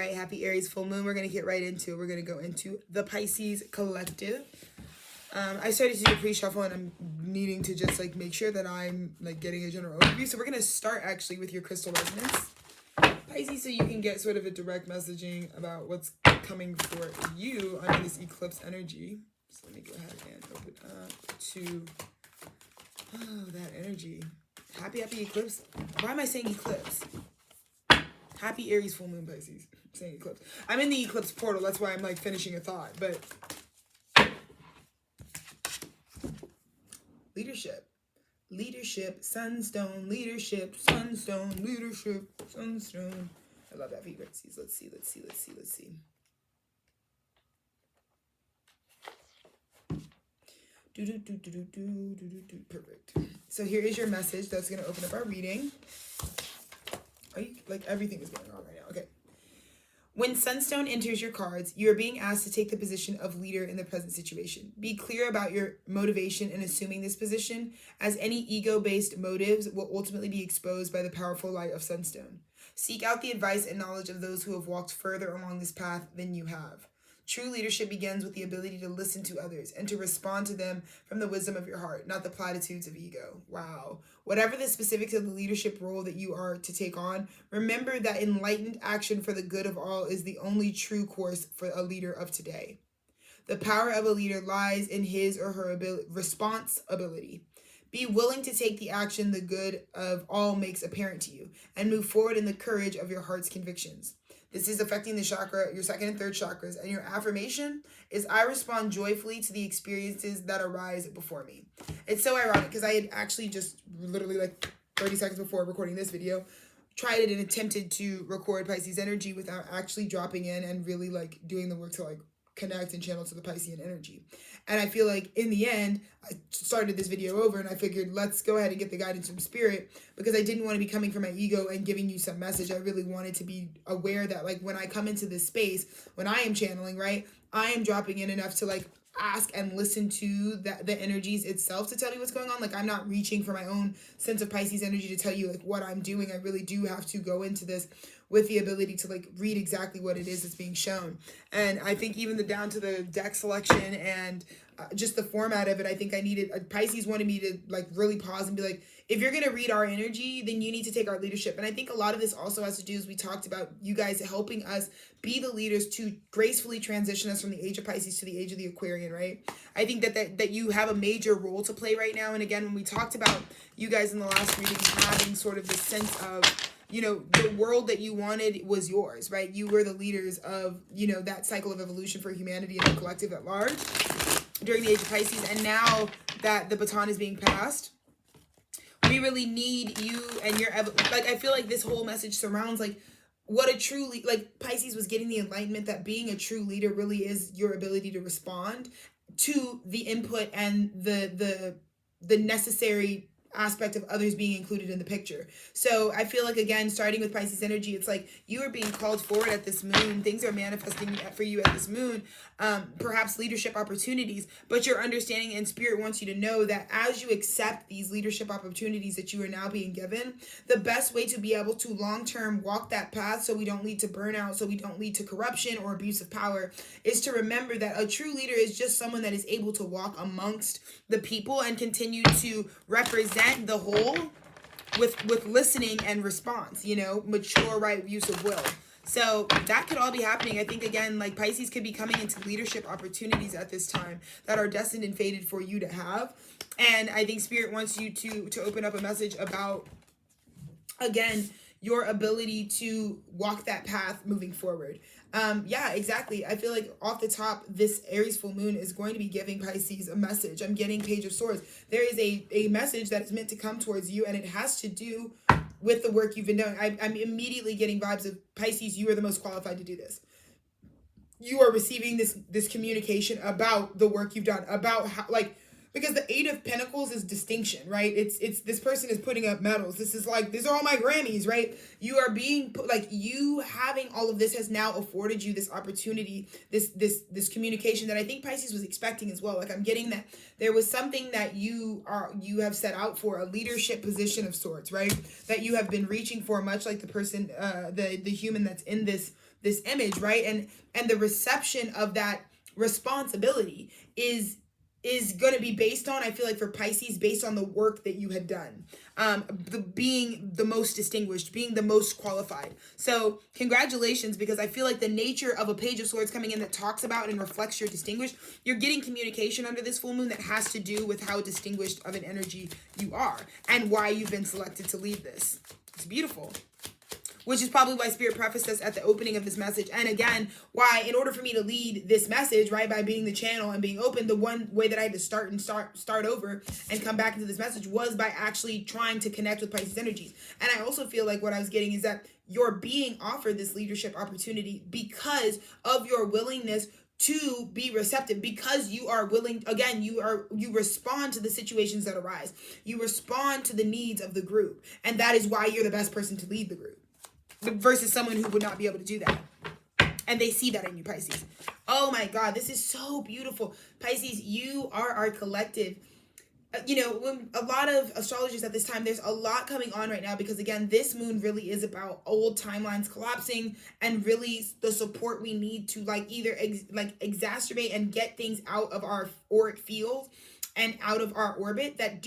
right, happy Aries full moon. We're going to get right into it. We're going to go into the Pisces collective. I started to do a pre-shuffle and I'm needing to just like make sure that I'm like getting a general overview. So we're going to start actually with your crystal resonance, Pisces, so you can get sort of a direct messaging about what's coming for you under this eclipse energy. So let me go ahead and open up to that energy. Happy eclipse. Why am I saying eclipse? Happy Aries full moon, Pisces. I'm saying eclipse. I'm in the eclipse portal. That's why I'm like finishing a thought. But leadership, sunstone, leadership, sunstone, leadership, sunstone. I love that for you, Pisces. Let's see. Perfect. So here is your message that's going to open up our reading. Are you, like, everything is going on right now. Okay. When Sunstone enters your cards, you are being asked to take the position of leader in the present situation. Be clear about your motivation in assuming this position, as any ego-based motives will ultimately be exposed by the powerful light of Sunstone. Seek out the advice and knowledge of those who have walked further along this path than you have. True leadership begins with the ability to listen to others and to respond to them from the wisdom of your heart, not the platitudes of ego. Wow. Whatever the specifics of the leadership role that you are to take on, remember that enlightened action for the good of all is the only true course for a leader of today. The power of a leader lies in his or her responsibility. Be willing to take the action the good of all makes apparent to you, and move forward in the courage of your heart's convictions. This is affecting the chakra, your second and third chakras, and your affirmation is, I respond joyfully to the experiences that arise before me. It's so ironic because I had actually just literally like 30 seconds before recording this video, tried it and attempted to record Pisces energy without actually dropping in and really like doing the work to like connect and channel to the Piscean energy. And I feel like in the end, I started this video over and I figured, let's go ahead and get the guidance from spirit, because I didn't want to be coming from my ego and giving you some message. I really wanted to be aware that like when I come into this space, when I am channeling, right, I am dropping in enough to like ask and listen to the energies itself to tell me what's going on. Like I'm not reaching for my own sense of Pisces energy to tell you like what I'm doing. I really do have to go into this with the ability to like read exactly what it is that's being shown. And I think even down to the deck selection and just the format of it, I think I needed, Pisces wanted me to like really pause and be like, if you're going to read our energy, then you need to take our leadership. And I think a lot of this also has to do, as we talked about, you guys helping us be the leaders to gracefully transition us from the age of Pisces to the age of the Aquarian, right? I think that you have a major role to play right now. And again, when we talked about you guys in the last reading having sort of this sense of, you know, the world that you wanted was yours, right? You were the leaders of, you know, that cycle of evolution for humanity and the collective at large during the age of Pisces. And now that the baton is being passed, we really need you and your, like, I feel like this whole message surrounds like what a true, like Pisces was getting the enlightenment that being a true leader really is your ability to respond to the input and the necessary aspect of others being included in the picture. So I feel like, again, starting with Pisces energy, it's like you are being called forward at this moon. Things are manifesting for you at this moon, perhaps leadership opportunities, but your understanding and spirit wants you to know that as you accept these leadership opportunities that you are now being given, the best way to be able to long-term walk that path so we don't lead to burnout, so we don't lead to corruption or abuse of power, is to remember that a true leader is just someone that is able to walk amongst the people and continue to represent the whole with listening and response, you know, mature right use of will. So that could all be happening. I think, again, like Pisces could be coming into leadership opportunities at this time that are destined and fated for you to have. And I think spirit wants you to open up a message about, again, your ability to walk that path moving forward. Yeah, exactly. I feel like off the top, this Aries full moon is going to be giving Pisces a message. I'm getting Page of Swords. There is a message that is meant to come towards you, and it has to do with the work you've been doing. I'm immediately getting vibes of Pisces. You are the most qualified to do this. You are receiving this communication about the work you've done, about how, like, because the Eight of Pentacles is distinction, right? It's this person is putting up medals. This is like, these are all my Grammys, right? You are being put, like, you having all of this has now afforded you this opportunity, this communication that I think Pisces was expecting as well. Like, I'm getting that there was something that you have set out for, a leadership position of sorts, right? That you have been reaching for, much like the person, the human that's in this this image, right? And the reception of that responsibility is going to be based on, I feel like for Pisces, based on the work that you had done, being the most distinguished, being the most qualified. So congratulations, because I feel like the nature of a Page of Swords coming in that talks about and reflects your distinguished, you're getting communication under this full moon that has to do with how distinguished of an energy you are and why you've been selected to lead this. It's beautiful. Which is probably why Spirit prefaced us at the opening of this message. And again, why in order for me to lead this message, right, by being the channel and being open, the one way that I had to start over and come back into this message was by actually trying to connect with Pisces energies. And I also feel like what I was getting is that you're being offered this leadership opportunity because of your willingness to be receptive, because you are willing, again, you respond to the situations that arise. You respond to the needs of the group. And that is why you're the best person to lead the group, versus someone who would not be able to do that. And they see that in you, Pisces. Oh my God, this is so beautiful. Pisces, you are our collective. When a lot of astrologers at this time, there's a lot coming on right now because, again, this moon really is about old timelines collapsing and really the support we need to either exacerbate and get things out of our auric field and out of our orbit that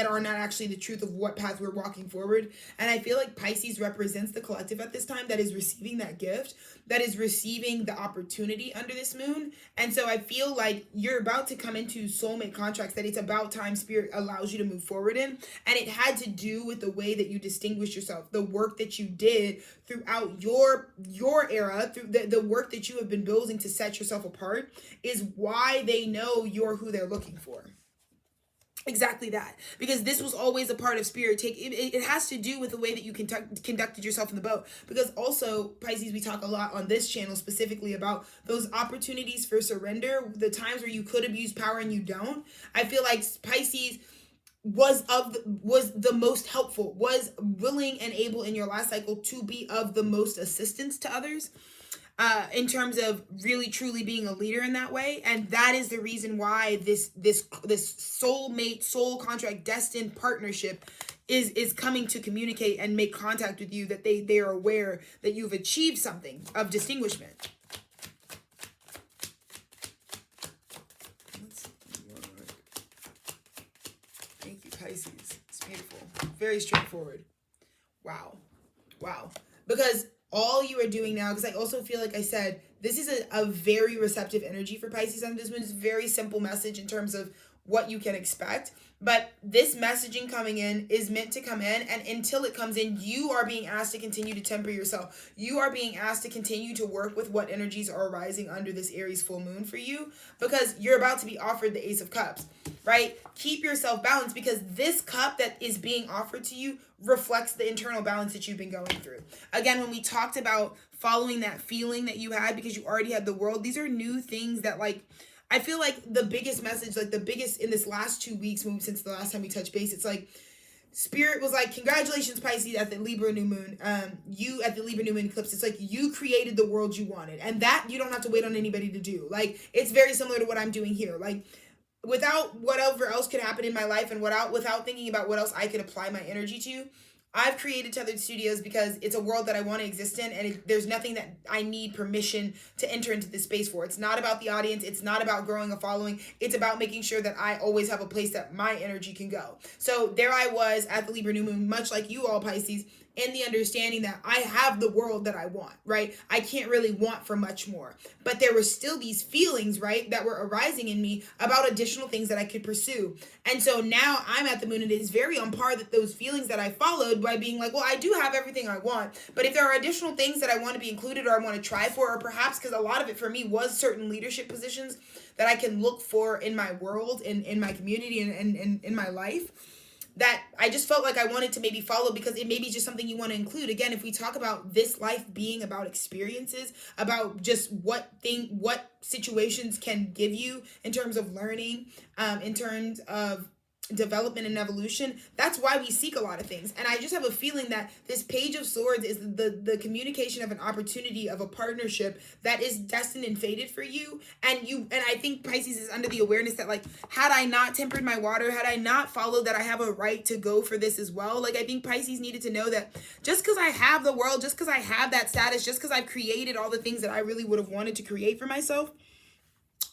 are not actually the truth of what path we're walking forward. And I feel like Pisces represents the collective at this time that is receiving that gift, that is receiving the opportunity under this moon. And so I feel like you're about to come into soulmate contracts that it's about time Spirit allows you to move forward in. And it had to do with the way that you distinguished yourself, the work that you did throughout your era, through the work that you have been building to set yourself apart is why they know you're who they're looking for. Exactly that, because this was always a part of Spirit. It has to do with the way that you conducted yourself in the boat, because also, Pisces, we talk a lot on this channel specifically about those opportunities for surrender, the times where you could abuse power and you don't. I feel like Pisces was the most helpful, was willing and able in your last cycle to be of the most assistance to others. In terms of really truly being a leader in that way. And that is the reason why this soulmate, soul contract, destined partnership is coming to communicate and make contact with you, that they are aware that you've achieved something of distinguishment. Thank you, Pisces. It's beautiful. Very straightforward. Wow. Because all you are doing now, because I also feel like I said, this is a very receptive energy for Pisces on this one. It's a very simple message in terms of what you can expect. But this messaging coming in is meant to come in, and until it comes in, you are being asked to continue to temper yourself. You are being asked to continue to work with what energies are arising under this Aries full moon for you, because you're about to be offered the Ace of Cups, right? Keep yourself balanced, because this cup that is being offered to you reflects the internal balance that you've been going through. Again, when we talked about following that feeling that you had because you already had the world, these are new things that I feel like the biggest message, the biggest in this last 2 weeks since the last time we touched base, it's like Spirit was like, congratulations, Pisces, at the Libra new moon. You at the Libra new moon eclipse, it's like you created the world you wanted, and that you don't have to wait on anybody to do. It's very similar to what I'm doing here. Without whatever else could happen in my life, and without thinking about what else I could apply my energy to, I've created Tethered Studios because it's a world that I want to exist in, and there's nothing that I need permission to enter into this space for. It's not about the audience. It's not about growing a following. It's about making sure that I always have a place that my energy can go. So there I was at the Libra new moon, much like you all, Pisces, in the understanding that I have the world that I want, right? I can't really want for much more. But there were still these feelings, right, that were arising in me about additional things that I could pursue. And so now I'm at the moon, and it is very on par that those feelings that I followed by being like, well, I do have everything I want. But if there are additional things that I want to be included, or I want to try for, or perhaps because a lot of it for me was certain leadership positions that I can look for in my world, in my community, and in my life, that I just felt like I wanted to maybe follow, because it may be just something you want to include. Again, if we talk about this life being about experiences, about just what situations can give you in terms of learning, in terms of development and evolution, that's why we seek a lot of things. And I just have a feeling that this Page of Swords is the communication of an opportunity, of a partnership that is destined and fated for you. And I think Pisces is under the awareness that, like, had I not tempered my water, had I not followed that I have a right to go for this as well. Like, I think Pisces needed to know that just because I have the world, just because I have that status, just because I've created all the things that I really would have wanted to create for myself,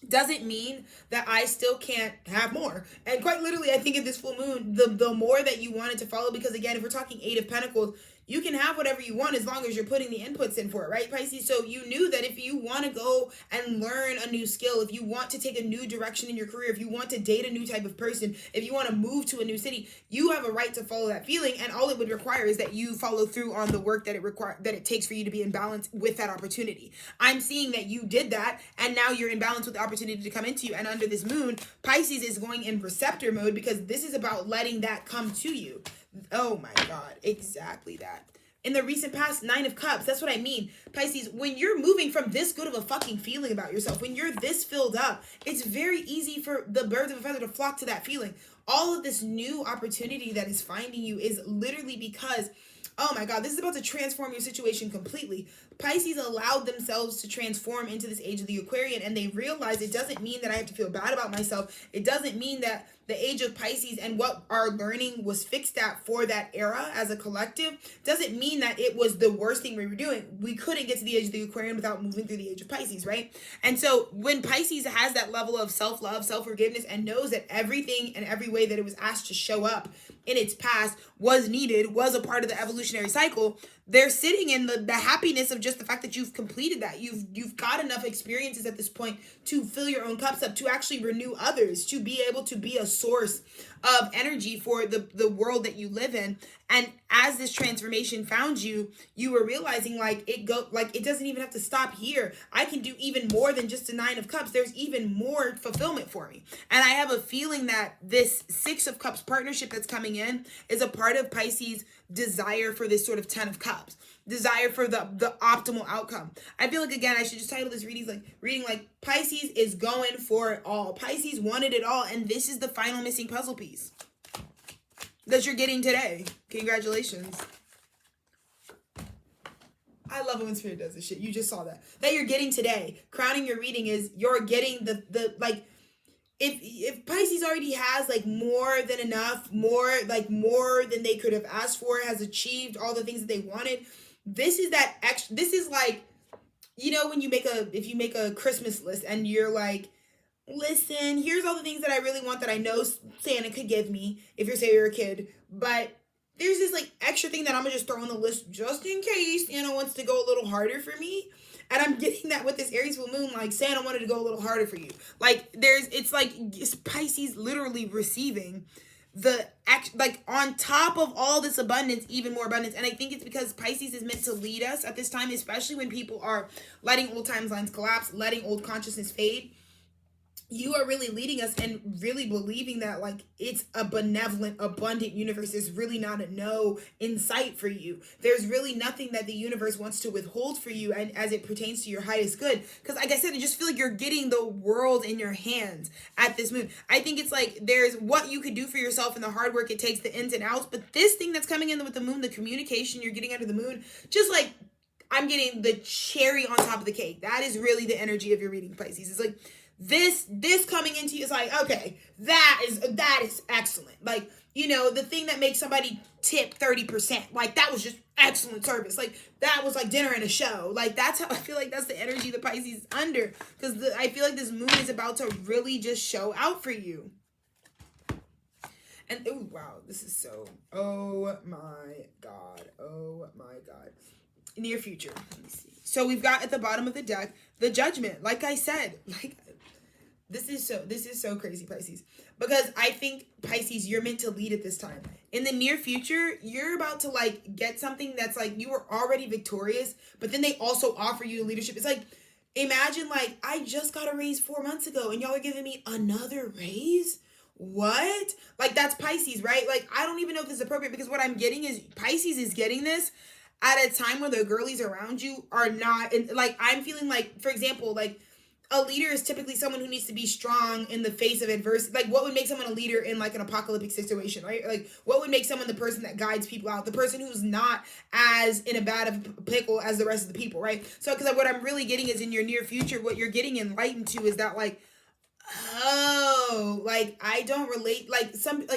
doesn't mean that I still can't have more. And quite literally, I think at this full moon, the more that you wanted to follow, because again, if we're talking Eight of Pentacles, you can have whatever you want as long as you're putting the inputs in for it, right, Pisces? So you knew that if you want to go and learn a new skill, if you want to take a new direction in your career, if you want to date a new type of person, if you want to move to a new city, you have a right to follow that feeling. And all it would require is that you follow through on the work that it takes for you to be in balance with that opportunity. I'm seeing that you did that, and now you're in balance with the opportunity to come into you. And under this moon, Pisces is going in receptor mode, because this is about letting that come to you. Oh my God, exactly that. In the recent past, Nine of Cups, that's what I mean. Pisces, when you're moving from this good of a fucking feeling about yourself, when you're this filled up, it's very easy for the birds of a feather to flock to that feeling. All of this new opportunity that is finding you is literally because, oh my God, this is about to transform your situation completely. Pisces allowed themselves to transform into this age of the Aquarian, and they realized it doesn't mean that I have to feel bad about myself. It doesn't mean that the age of Pisces and what our learning was fixed at for that era as a collective doesn't mean that it was the worst thing we were doing. We couldn't get to the age of the Aquarian without moving through the age of Pisces, right? And so when Pisces has that level of self-love, self-forgiveness, and knows that everything and every way that it was asked to show up in its past was needed, was a part of the evolutionary cycle, they're sitting in the happiness of just the fact that you've completed that. You've got enough experiences at this point to fill your own cups up, to actually renew others, to be able to be a source of energy for the world that you live in. And as this transformation found you, you were realizing it doesn't even have to stop here. I can do even more than just a Nine of Cups. There's even more fulfillment for me. And I have a feeling that this Six of Cups partnership that's coming in is a part of Pisces' desire for this sort of Ten of Cups, desire for the optimal outcome. I feel like, again, I should just title this reading like Pisces is going for it all. Pisces wanted it all, and this is the final missing puzzle piece that you're getting today. Congratulations. I love it when Spirit does this shit. You just saw that you're getting today. Crowning your reading is you're getting the if Pisces already has more than enough, more than they could have asked for, has achieved all the things that they wanted, this is that extra. This is like, when if you make a Christmas list and you're like, listen, here's all the things that I really want that I know Santa could give me, if you're a kid, but there's this extra thing that I'm gonna just throw on the list just in case Santa wants to go a little harder for me. And I'm getting that with this Aries full moon, Santa wanted to go a little harder for you. It's Pisces literally receiving on top of all this abundance, even more abundance. And I think it's because Pisces is meant to lead us at this time, especially when people are letting old timelines collapse, letting old consciousness fade. You are really leading us and really believing that it's a benevolent, abundant universe. There's really not a no in sight for you. There's really nothing that the universe wants to withhold for you, and as it pertains to your highest good. Because like I said, I just feel like you're getting the world in your hands at this moon. I think it's there's what you could do for yourself and the hard work it takes, the ins and outs. But this thing that's coming in with the moon, the communication you're getting under the moon, just I'm getting the cherry on top of the cake. That is really the energy of your reading, Pisces. It's this coming into you is okay, that is excellent. The thing that makes somebody tip 30%, that was just excellent service. That was dinner and a show. That's how I feel that's the energy the Pisces is under, because I feel this moon is about to really just show out for you. And oh wow, this is so, oh my god, near future. Let me see. So we've got at the bottom of the deck the Judgment. Like I said, this is so crazy, Pisces, because I think, Pisces, you're meant to lead at this time. In the near future, you're about to get something that's you were already victorious, but then they also offer you leadership. It's imagine I just got a raise 4 months ago and y'all are giving me another raise. What? That's Pisces, right? I don't even know if this is appropriate, because what I'm getting is Pisces is getting this at a time where the girlies around you are not, and I'm feeling for example, a leader is typically someone who needs to be strong in the face of adversity. Like, what would make someone a leader in like an apocalyptic situation, right? Like, what would make someone the person that guides people out, the person who's not as in a bad of a pickle as the rest of the people, right? So, because what I'm really getting is in your near future, what you're getting enlightened to is that like, oh, like I don't relate. Like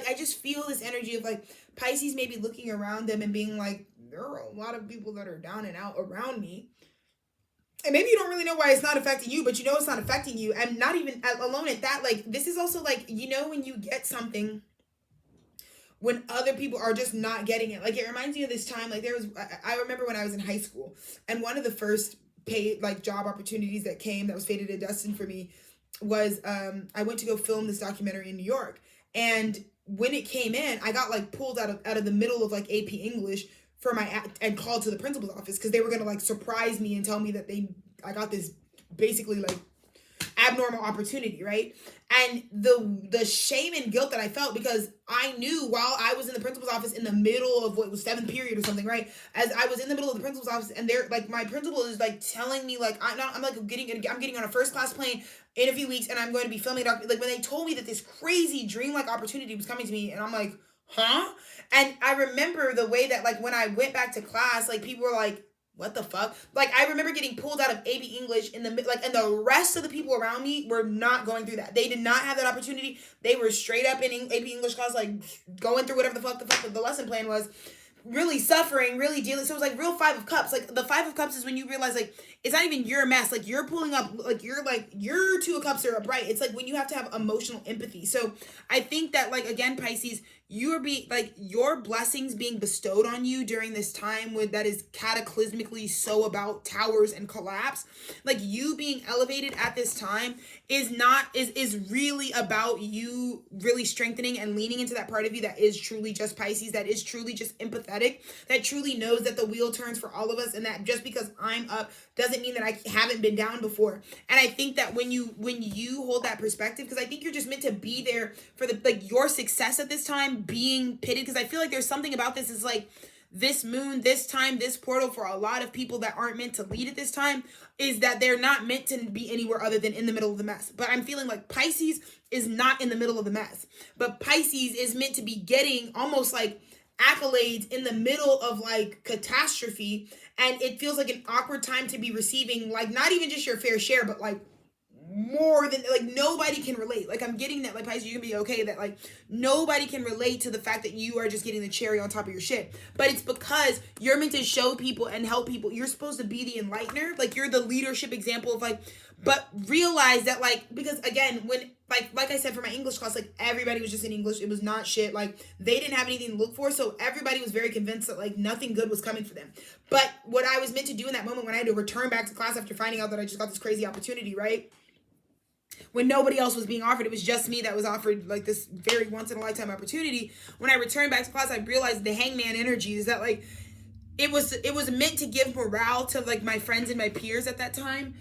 I just feel this energy of like Pisces maybe looking around them and being like, there are a lot of people that are down and out around me. And maybe you don't really know why it's not affecting you, but you know it's not affecting you. And not even alone at that, like, this is also like, you know, when you get something when other people are just not getting it. Like, it reminds me of this time, like, I remember when I was in high school, and one of the first paid, like, job opportunities that came that was fated and destined for me was, I went to go film this documentary in New York. And when it came in, I got, like, pulled out of the middle of, like, AP English for and called to the principal's office because they were going to like surprise me and tell me that I got this basically like abnormal opportunity, right? And the shame and guilt that I felt, because I knew while I was in the principal's office in the middle of what was 7th period or something, right? As I was in the middle of the principal's office, and they're like, my principal is like telling me like, I'm getting on a first class plane in a few weeks, and I'm going to be filming like when they told me that this crazy dreamlike opportunity was coming to me, and I'm like, huh? And I remember the way that like when I went back to class, like people were like, what the fuck? Like, I remember getting pulled out of AP English and the rest of the people around me were not going through that. They did not have that opportunity. They were straight up in AP English class, like going through whatever the fuck the lesson plan was, really suffering, really dealing. So it was like real 5 of Cups. Like, the 5 of Cups is when you realize like it's not even your mess. Like, you're pulling up, like your 2 of Cups are upright. It's like when you have to have emotional empathy. So I think that, like, again, Pisces, you are being like, your blessings being bestowed on you during this time that is cataclysmically so about towers and collapse. Like, you being elevated at this time is really about you really strengthening and leaning into that part of you that is truly just Pisces, that is truly just empathetic, that truly knows that the wheel turns for all of us, and that just because I'm up doesn't mean that I haven't been down before. And I think that when you hold that perspective, because I think you're just meant to be there for your success at this time being pitted, because I feel like there's something about this is like this moon, this time, this portal for a lot of people that aren't meant to lead at this time is that they're not meant to be anywhere other than in the middle of the mess. But I'm feeling like Pisces is not in the middle of the mess, but Pisces is meant to be getting almost like accolades in the middle of like catastrophe. And it feels like an awkward time to be receiving, like, not even just your fair share, but like more than, like, nobody can relate. Like, I'm getting that, like, Pisces, you can be okay that like nobody can relate to the fact that you are just getting the cherry on top of your shit. But it's because you're meant to show people and help people. You're supposed to be the enlightener. Like, you're the leadership example of like, but realize that, like, because again, when like I said, for my English class, like, everybody was just in English. It was not shit. Like, they didn't have anything to look for. So everybody was very convinced that like nothing good was coming for them. But what I was meant to do in that moment when I had to return back to class after finding out that I just got this crazy opportunity, right? When nobody else was being offered, it was just me that was offered like this very once in a lifetime opportunity. When I returned back to class, I realized the hangman energy is that like, it was meant to give morale to like my friends and my peers at that time,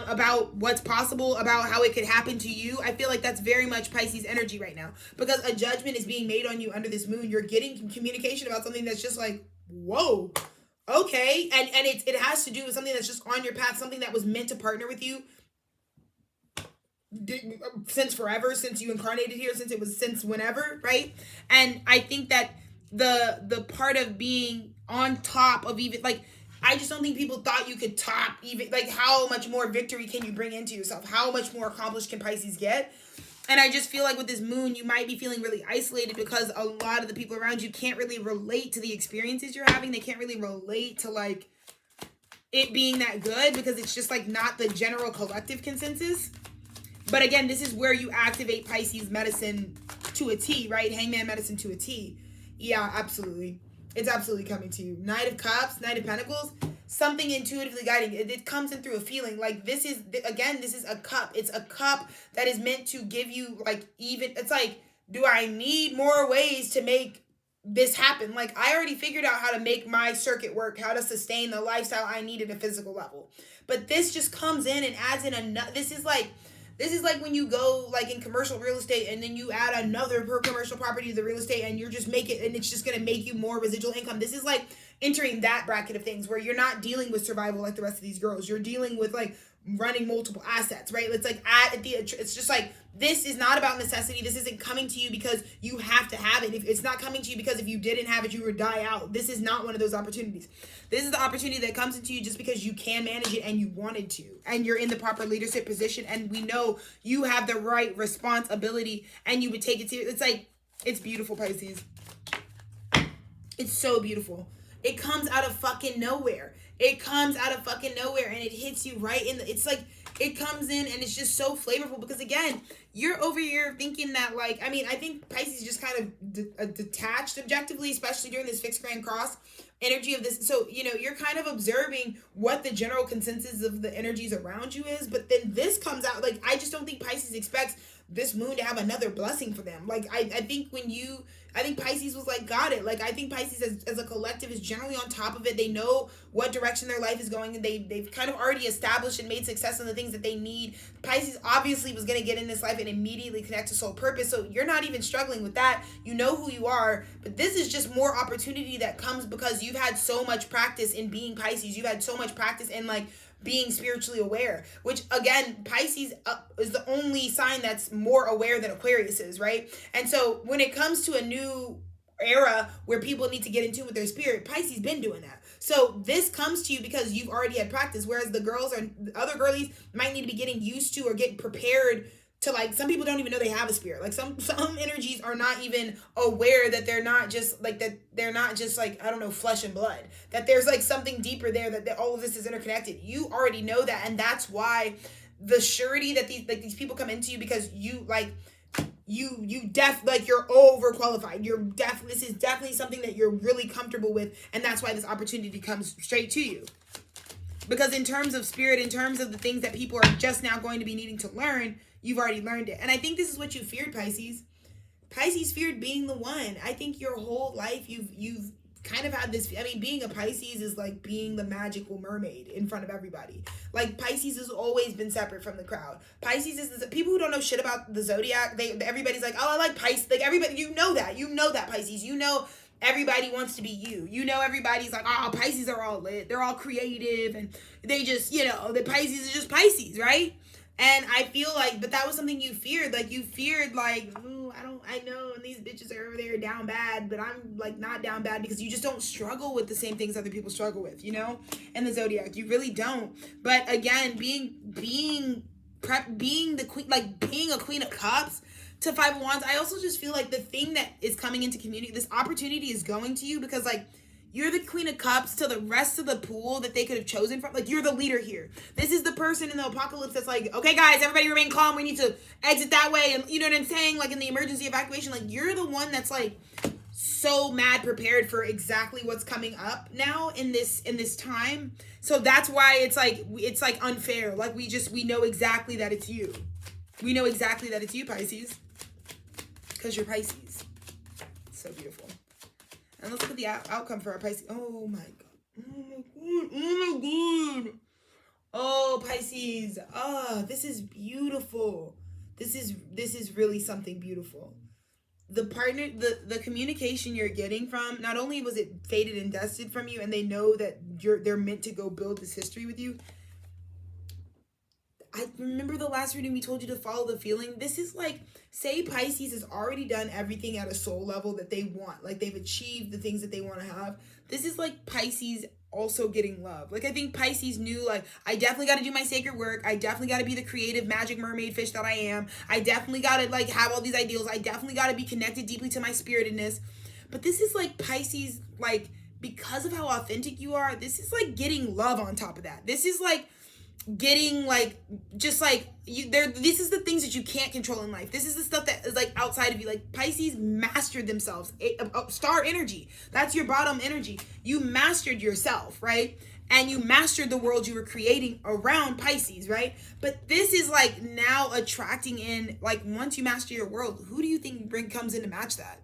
about what's possible, about how it could happen to you. I feel like that's very much Pisces energy right now, because a judgment is being made on you under this moon. You're getting communication about something that's just like, whoa, okay. And it has to do with something that's just on your path, something that was meant to partner with you since forever, since you incarnated here, since whenever, right? And I think that the part of being on top of, even like, I just don't think people thought you could top even like how much more victory can you bring into yourself, how much more accomplished can Pisces get. And I just feel like with this moon you might be feeling really isolated because a lot of the people around you can't really relate to the experiences you're having. They can't really relate to like it being that good, because it's just like not the general collective consensus. But again, this is where you activate Pisces medicine to a T, right? Hangman medicine to a T. Yeah, absolutely. It's absolutely coming to you. Knight of Cups, Knight of Pentacles, something intuitively guiding. It comes in through a feeling. Like, this is a cup. It's a cup that is meant to give you, like, even, it's like, do I need more ways to make this happen? Like, I already figured out how to make my circuit work, how to sustain the lifestyle I need at a physical level. But this just comes in and adds in another. This is like when you go like in commercial real estate and then you add another per commercial property to the real estate and you're just and it's just going to make you more residual income. This is like entering that bracket of things where you're not dealing with survival like the rest of these girls. You're dealing with like running multiple assets, right? It's like it's just like, this is not about necessity. This isn't coming to you because you have to have it. If it's not coming to you because if you didn't have it, you would die out. This is not one of those opportunities. This is the opportunity that comes into you just because you can manage it and you wanted to, and you're in the proper leadership position, and we know you have the right responsibility and you would take it to, it's like, it's beautiful, Pisces. It's so beautiful. It comes out of fucking nowhere. It comes out of fucking nowhere and it hits you right in the, it's like, it comes in and it's just so flavorful because again, you're over here thinking that like, I mean, I think Pisces is just kind of detached objectively, especially during this fixed grand cross energy of this. So, you know, you're kind of observing what the general consensus of the energies around you is, but then this comes out, like, I just don't think Pisces expects this moon to have another blessing for them. Like, I think I think Pisces was like, got it. Like, I think Pisces as a collective is generally on top of it. They know what direction their life is going, and they've kind of already established and made success in the things that they need. Pisces obviously was going to get in this life and immediately connect to soul purpose. So you're not even struggling with that. You know who you are, but this is just more opportunity that comes because you've had so much practice in being Pisces. You've had so much practice in like being spiritually aware, which again, Pisces is the only sign that's more aware than Aquarius is, right? And so when it comes to a new era where people need to get in tune with their spirit, Pisces been doing that. So this comes to you because you've already had practice, whereas the other girlies might need to be getting used to or getting prepared to, like, some people don't even know they have a spirit. Like some energies are not even aware that they're not just like I don't know, flesh and blood, that there's like something deeper there, that all of this is interconnected. You already know that, and that's why the surety that these people come into you, because you like you're overqualified. This is definitely something that you're really comfortable with, and that's why this opportunity comes straight to you. Because in terms of spirit, in terms of the things that people are just now going to be needing to learn, you've already learned it. And I think this is what you feared, Pisces. Pisces feared being the one. I think your whole life you've kind of had this, I mean, being a Pisces is like being the magical mermaid in front of everybody. Like, Pisces has always been separate from the crowd. Pisces is this, people who don't know shit about the zodiac, everybody's like, oh, I like Pisces. Like, everybody, you know that Pisces, you know, everybody wants to be you. You know, everybody's like, oh, Pisces are all lit. They're all creative. And they just, you know, the Pisces is just Pisces, right? And I feel like, but that was something you feared. Like, you feared, like, ooh, I know, and these bitches are over there down bad, but I'm, like, not down bad, because you just don't struggle with the same things other people struggle with, you know? And the zodiac, you really don't. But again, being the queen, like, being a Queen of Cups to Five of Wands, I also just feel like the thing that is coming into community, this opportunity is going to you because, like, you're the Queen of Cups to the rest of the pool that they could have chosen from. Like, you're the leader here. This is the person in the apocalypse that's like, okay, guys, everybody remain calm. We need to exit that way. And you know what I'm saying? Like, in the emergency evacuation, like, you're the one that's, like, so mad prepared for exactly what's coming up now in this time. So that's why it's like unfair. Like, we know exactly that it's you. We know exactly that it's you, Pisces. Because you're Pisces. So beautiful. And let's look at the outcome for our Pisces. Oh my God. Oh my God. Oh my God. Oh, Pisces. Oh, this is beautiful. This is really something beautiful. The partner, the communication you're getting from, not only was it fated and destined from you, and they know that they're meant to go build this history with you. I remember the last reading we told you to follow the feeling. This is like, say Pisces has already done everything at a soul level that they want. Like, they've achieved the things that they want to have. This is like Pisces also getting love. Like, I think Pisces knew, like, I definitely got to do my sacred work. I definitely got to be the creative magic mermaid fish that I am. I definitely got to, like, have all these ideals. I definitely got to be connected deeply to my spiritedness. But this is like Pisces, like, because of how authentic you are, this is like getting love on top of that. This is like getting, like, just like you there. This is the things that you can't control in life. This is the stuff that is like outside of you. Like, Pisces mastered themselves. Star energy, that's your bottom energy. You mastered yourself, right? And you mastered the world you were creating around Pisces, right? But this is like now attracting in, like, once you master your world, who do you think comes in to match that?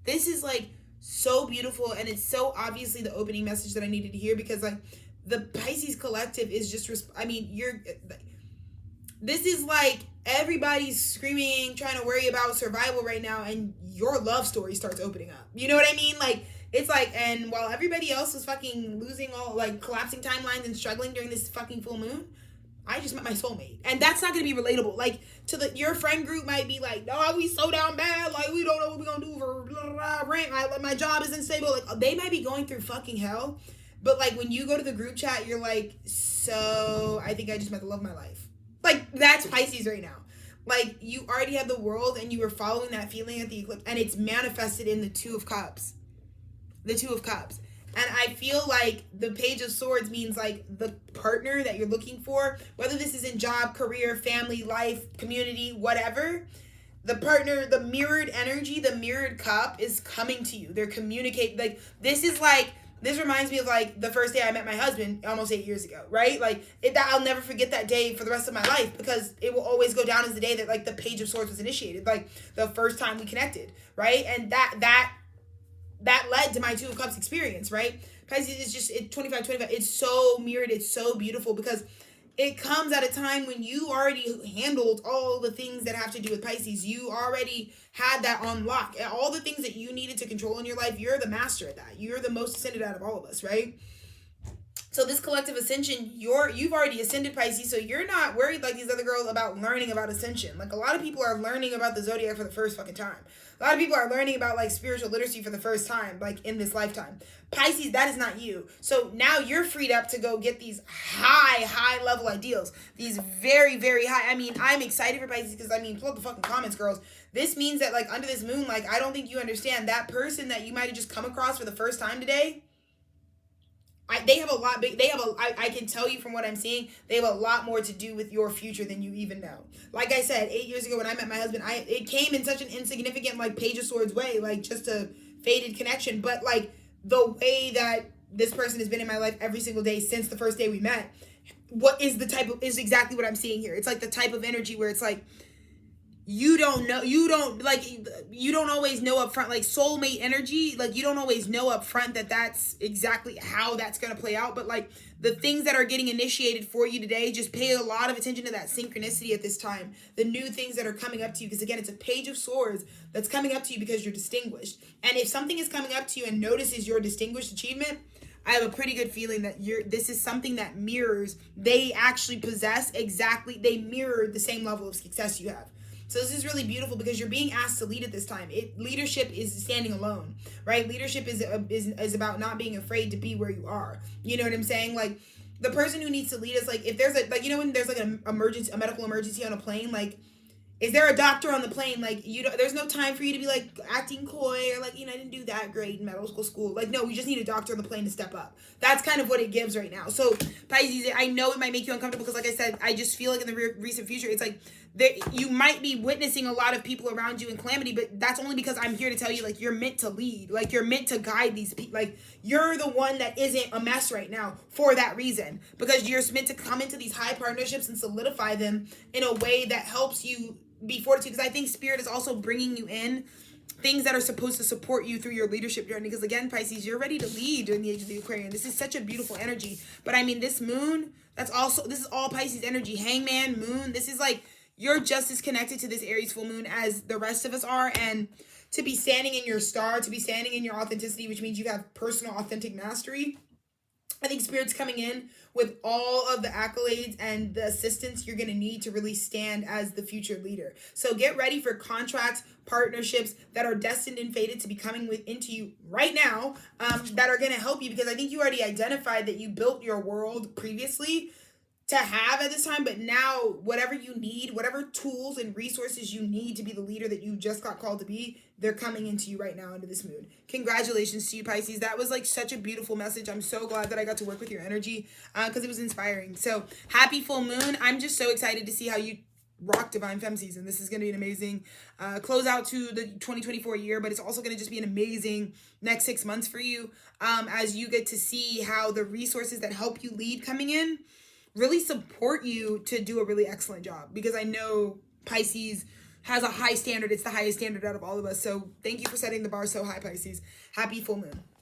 This is like so beautiful, and it's so obviously the opening message that I needed to hear, because, like, the Pisces collective is just, this is like everybody's screaming, trying to worry about survival right now, and your love story starts opening up. You know what I mean? Like, It's like, and while everybody else was fucking losing all, like, collapsing timelines and struggling during this fucking full moon, I just met my soulmate. And that's not gonna be relatable. Like, your friend group might be like, oh, we so down bad, like, we don't know what we're gonna do for blah, blah, blah, rent, my job isn't stable. Like, they might be going through fucking hell. But, like, when you go to the group chat, you're like, so, I think I just met the love of my life. Like, that's Pisces right now. Like, you already have the world, and you were following that feeling at the eclipse, and it's manifested in the Two of Cups. The Two of Cups. And I feel like the Page of Swords means, like, the partner that you're looking for, whether this is in job, career, family, life, community, whatever, the partner, the mirrored energy, the mirrored cup is coming to you. They're communicating. Like, this reminds me of, like, the first day I met my husband almost 8 years ago, right? Like, I'll never forget that day for the rest of my life, because it will always go down as the day that, like, the Page of Swords was initiated, like, the first time we connected, right? And that led to my Two of Cups experience, right? Pisces is just, 25, it's so mirrored, it's so beautiful, because it comes at a time when you already handled all the things that have to do with Pisces. You already had that on lock. All the things that you needed to control in your life, you're the master at that. You're the most ascended out of all of us, right? So this collective ascension, you've already ascended, Pisces, so you're not worried like these other girls about learning about ascension. Like, a lot of people are learning about the zodiac for the first fucking time. A lot of people are learning about, like, spiritual literacy for the first time, like, in this lifetime. Pisces, that is not you. So now you're freed up to go get these high level ideals. These very, very high. I mean, I'm excited for Pisces because, I mean, pull up the fucking comments, girls. This means that, like, under this moon, like, I don't think you understand that person that you might have just come across for the first time today. I can tell you from what I'm seeing, they have a lot more to do with your future than you even know. Like I said, 8 years ago when I met my husband, it came in such an insignificant, like, Page of Swords way, like, just a faded connection. But, like, the way that this person has been in my life every single day since the first day we met, is exactly what I'm seeing here. It's like the type of energy where it's like, you don't always know up front, like, soulmate energy, like, you don't always know up front that that's exactly how that's going to play out. But, like, the things that are getting initiated for you today, just pay a lot of attention to that synchronicity at this time. The new things that are coming up to you, because, again, it's a Page of Swords that's coming up to you because you're distinguished. And if something is coming up to you and notices your distinguished achievement, I have a pretty good feeling that this is something that mirrors, they actually possess they mirror the same level of success you have. So this is really beautiful because you're being asked to lead at this time. Leadership is standing alone, right? Leadership is about not being afraid to be where you are. You know what I'm saying? Like, the person who needs to lead us, like, if there's when there's like a medical emergency on a plane, like, is there a doctor on the plane? Like, there's no time for you to be, like, acting coy or, like, I didn't do that great in medical school. Like, no, we just need a doctor on the plane to step up. That's kind of what it gives right now. So, Pisces, I know it might make you uncomfortable because, like I said, I just feel like in the recent future, it's like, you might be witnessing a lot of people around you in calamity, but that's only because I'm here to tell you, like, you're meant to lead. Like, you're meant to guide these people. Like, you're the one that isn't a mess right now for that reason. Because you're meant to come into these high partnerships and solidify them in a way that helps you be fortitude. Because I think Spirit is also bringing you in things that are supposed to support you through your leadership journey. Because, again, Pisces, you're ready to lead during the age of the Aquarian. This is such a beautiful energy. But, I mean, this moon, this is all Pisces energy. Hangman, moon, this is like, you're just as connected to this Aries full moon as the rest of us are. And to be standing in your star, to be standing in your authenticity, which means you have personal authentic mastery, I think Spirit's coming in with all of the accolades and the assistance you're going to need to really stand as the future leader. So get ready for contracts, partnerships that are destined and fated to be coming into you right now, that are going to help you, because I think you already identified that you built your world previously to have at this time, but now whatever you need, whatever tools and resources you need to be the leader that you just got called to be, they're coming into you right now into this moon. Congratulations to you, Pisces. That was like such a beautiful message. I'm so glad that I got to work with your energy because it was inspiring. So happy full moon. I'm just so excited to see how you rock Divine Femme season. This is going to be an amazing close out to the 2024 year, but it's also going to just be an amazing next 6 months for you as you get to see how the resources that help you lead coming in really support you to do a really excellent job, because I know Pisces has a high standard. It's the highest standard out of all of us. So thank you for setting the bar so high, Pisces. Happy full moon.